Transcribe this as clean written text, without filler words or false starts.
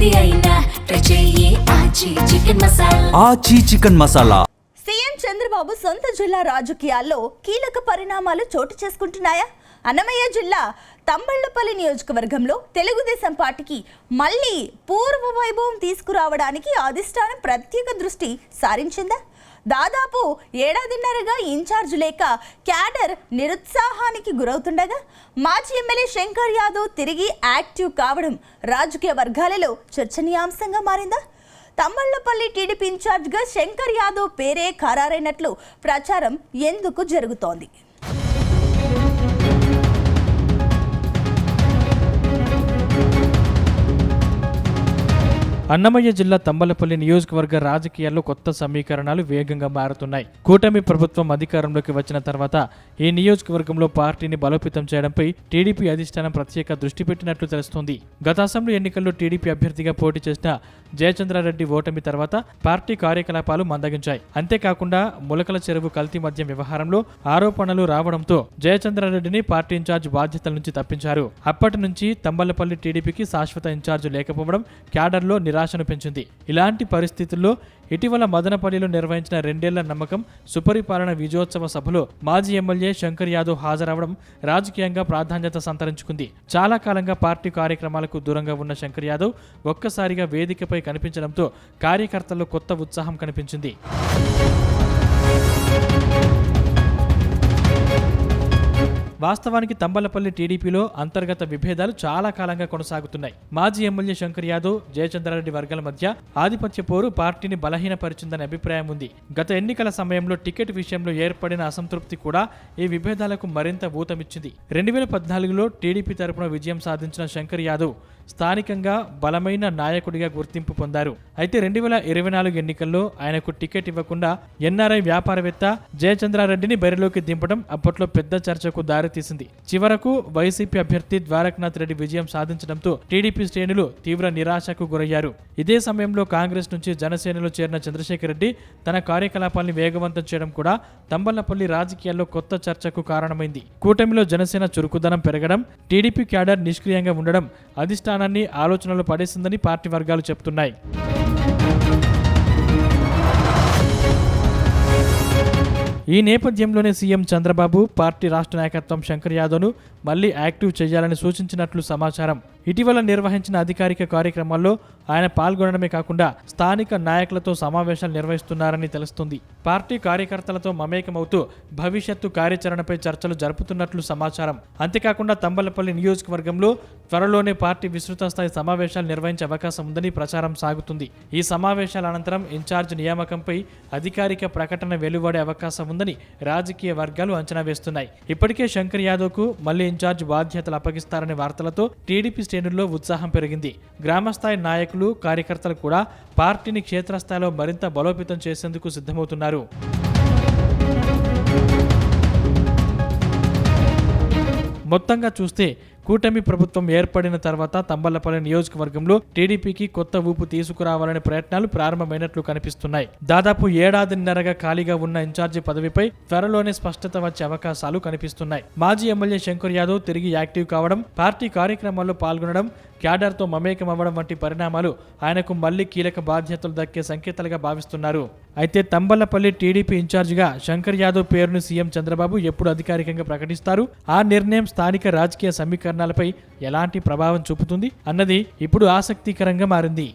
ఏది అయినా ట్రై చెయ్యి ఆచి చికెన్ మసాలా. సీఎం చంద్రబాబు సొంత జిల్లా రాజకీయాల్లో కీలక పరిణామాలు చోటు చేసుకుంటున్నాయా? అన్నమయ్య జిల్లా తంబళ్లపల్లి నియోజకవర్గంలో తెలుగుదేశం పార్టీకి మళ్లీ పూర్వ వైభవం తీసుకురావడానికి అధిష్టానం ప్రత్యేక దృష్టి సారించిందా? దాదాపు ఏడాదిన్నరగా ఇన్ఛార్జ్ లేక క్యాడర్ నిరుత్సాహానికి గురవుతుండగా మాజీ ఎమ్మెల్యే శంకర్ యాదవ్ తిరిగి యాక్టివ్ కావడం రాజకీయ వర్గాలలో చర్చనీయాంశంగా మారిందా? తంబళ్లపల్లి టీడీపీ ఇన్ఛార్జ్గా శంకర్ యాదవ్ పేరే ఖరారైనట్లు ప్రచారం ఎందుకు జరుగుతోంది? అన్నమయ్య జిల్లా తంబలపల్లి నియోజకవర్గ రాజకీయాల్లో కొత్త సమీకరణాలు వేగంగా మారుతున్నాయి. కూటమి ప్రభుత్వం అధికారంలోకి వచ్చిన తర్వాత ఈ నియోజకవర్గంలో పార్టీని బలోపేతం చేయడంపై టీడీపీ అధిష్టానం ప్రత్యేక దృష్టి పెట్టినట్లు తెలుస్తోంది. గత అసెంబ్లీ ఎన్నికల్లో టీడీపీ అభ్యర్థిగా పోటీ చేసిన జయచంద్రారెడ్డి ఓటమి తర్వాత పార్టీ కార్యకలాపాలు మందగించాయి. అంతేకాకుండా ములకల చెరువు కల్తీ మద్యం వ్యవహారంలో ఆరోపణలు రావడంతో జయచంద్రారెడ్డిని పార్టీ ఇన్ఛార్జ్ బాధ్యతల నుంచి తప్పించారు. అప్పటి నుంచి తంబలపల్లి టీడీపీకి శాశ్వత ఇన్ఛార్జ్ లేకపోవడం క్యాడర్లో నిరాశను పెంచింది. ఇలాంటి పరిస్థితుల్లో ఇటీవల మదనపల్లిలో నిర్వహించిన 2 ఏళ్ల నమ్మకం సుపరిపాలన విజయోత్సవ సభలో మాజీ ఎమ్మెల్యే శంకర్ యాదవ్ హాజరవడం రాజకీయంగా ప్రాధాన్యత సంతరించుకుంది. చాలా కాలంగా పార్టీ కార్యక్రమాలకు దూరంగా ఉన్న శంకర్ యాదవ్ ఒక్కసారిగా వేదికపై కనిపించడంతో కార్యకర్తల్లో కొత్త ఉత్సాహం కనిపించింది. వాస్తవానికి తంబలపల్లి టీడీపీలో అంతర్గత విభేదాలు చాలా కాలంగా కొనసాగుతున్నాయి. మాజీ ఎమ్మెల్యే శంకర్ యాదవ్, జయచంద్రారెడ్డి వర్గాల మధ్య ఆధిపత్య పోరు పార్టీని బలహీనపరిచిందనే అభిప్రాయం ఉంది. గత ఎన్నికల సమయంలో టికెట్ విషయంలో ఏర్పడిన అసంతృప్తి కూడా ఈ విభేదాలకు మరింత ఊతమిచ్చింది. 2014లో టీడీపీ తరపున విజయం సాధించిన శంకర్ యాదవ్ స్థానికంగా బలమైన నాయకుడిగా గుర్తింపు పొందారు. అయితే 2024 ఎన్నికల్లో ఆయనకు టికెట్ ఇవ్వకుండా ఎన్ఆర్ఐ వ్యాపారవేత్త జయచంద్రారెడ్డిని బరిలోకి దింపడం అప్పట్లో పెద్ద చర్చకు దారితీసింది. చివరకు వైసీపీ అభ్యర్థి ద్వారకనాథ్ రెడ్డి విజయం సాధించడంతో టీడీపీ శ్రేణులు తీవ్ర నిరాశకు గురయ్యారు. ఇదే సమయంలో కాంగ్రెస్ నుంచి జనసేనలో చేరిన చంద్రశేఖర్ రెడ్డి తన కార్యకలాపాల్ని వేగవంతం చేయడం కూడా తంబలపల్లి రాజకీయాల్లో కొత్త చర్చకు కారణమైంది. కూటమిలో జనసేన చురుకుదనం పెరగడం, టీడీపీ క్యాడర్ నిష్క్రియంగా ఉండడం అధిష్టానాన్ని ఆలోచనలు పడేసిందని పార్టీ వర్గాలు చెబుతున్నాయి. ఈ నేపథ్యంలోనే సీఎం చంద్రబాబు పార్టీ రాష్ట్ర నాయకత్వం శంకర్ యాదవ్ను మళ్లీ యాక్టివ్ చేయాలని సూచించినట్లు సమాచారం. ఇటీవల నిర్వహించిన అధికారిక కార్యక్రమాల్లో ఆయన పాల్గొనడమే కాకుండా స్థానిక నాయకులతో సమావేశాలు నిర్వహిస్తున్నారని తెలుస్తుంది. పార్టీ కార్యకర్తలతో మమేకమవుతూ భవిష్యత్తు కార్యాచరణపై చర్చలు జరుపుతున్నట్లు సమాచారం. అంతేకాకుండా తంబలపల్లి నియోజకవర్గంలో త్వరలోనే పార్టీ విస్తృత స్థాయి సమావేశాలు నిర్వహించే అవకాశం ఉందని ప్రచారం సాగుతుంది. ఈ సమావేశాల అనంతరం ఇన్ఛార్జ్ నియామకంపై అధికారిక ప్రకటన వెలువడే అవకాశం ఉందని రాజకీయ వర్గాలు అంచనా వేస్తున్నాయి. ఇప్పటికే శంకర్ యాదవ్కు మళ్లీ ఇన్ఛార్జ్ బాధ్యతలు అప్పగిస్తారనే వార్తలతో టీడీపీ శ్రేణుల్లో ఉత్సాహం పెరిగింది. గ్రామస్థాయి నాయకులు, కార్యకర్తలు కూడా పార్టీని క్షేత్రస్థాయిలో మరింత బలోపేతం చేసేందుకు సిద్ధమవుతున్నారు. మొత్తంగా చూస్తే కూటమి ప్రభుత్వం ఏర్పడిన తర్వాత తంబలపల్లి నియోజకవర్గంలో టీడీపీకి కొత్త ఊపు తీసుకురావాలనే ప్రయత్నాలు ప్రారంభమైనట్లు కనిపిస్తున్నాయి. దాదాపు ఏడాదిన్నరగా ఖాళీగా ఉన్న ఇన్ఛార్జి పదవిపై త్వరలోనే స్పష్టత వచ్చే అవకాశాలు కనిపిస్తున్నాయి. మాజీ ఎమ్మెల్యే శంకర్ యాదవ్ తిరిగి యాక్టివ్ కావడం, పార్టీ కార్యక్రమాల్లో పాల్గొనడం, క్యాడర్తో మమేకం అవ్వడం వంటి పరిణామాలు ఆయనకు మళ్లీ కీలక బాధ్యతలు దక్కే సంకేతాలుగా భావిస్తున్నారు. అయితే తంబలపల్లి టీడీపీ ఇన్ఛార్జిగా శంకర్ యాదవ్ పేరును సీఎం చంద్రబాబు ఎప్పుడు అధికారికంగా ప్రకటిస్తారు, ఆ నిర్ణయం స్థానిక రాజకీయ సమీకరణాలపై ఎలాంటి ప్రభావం చూపుతుంది అన్నది ఇప్పుడు ఆసక్తికరంగా మారింది.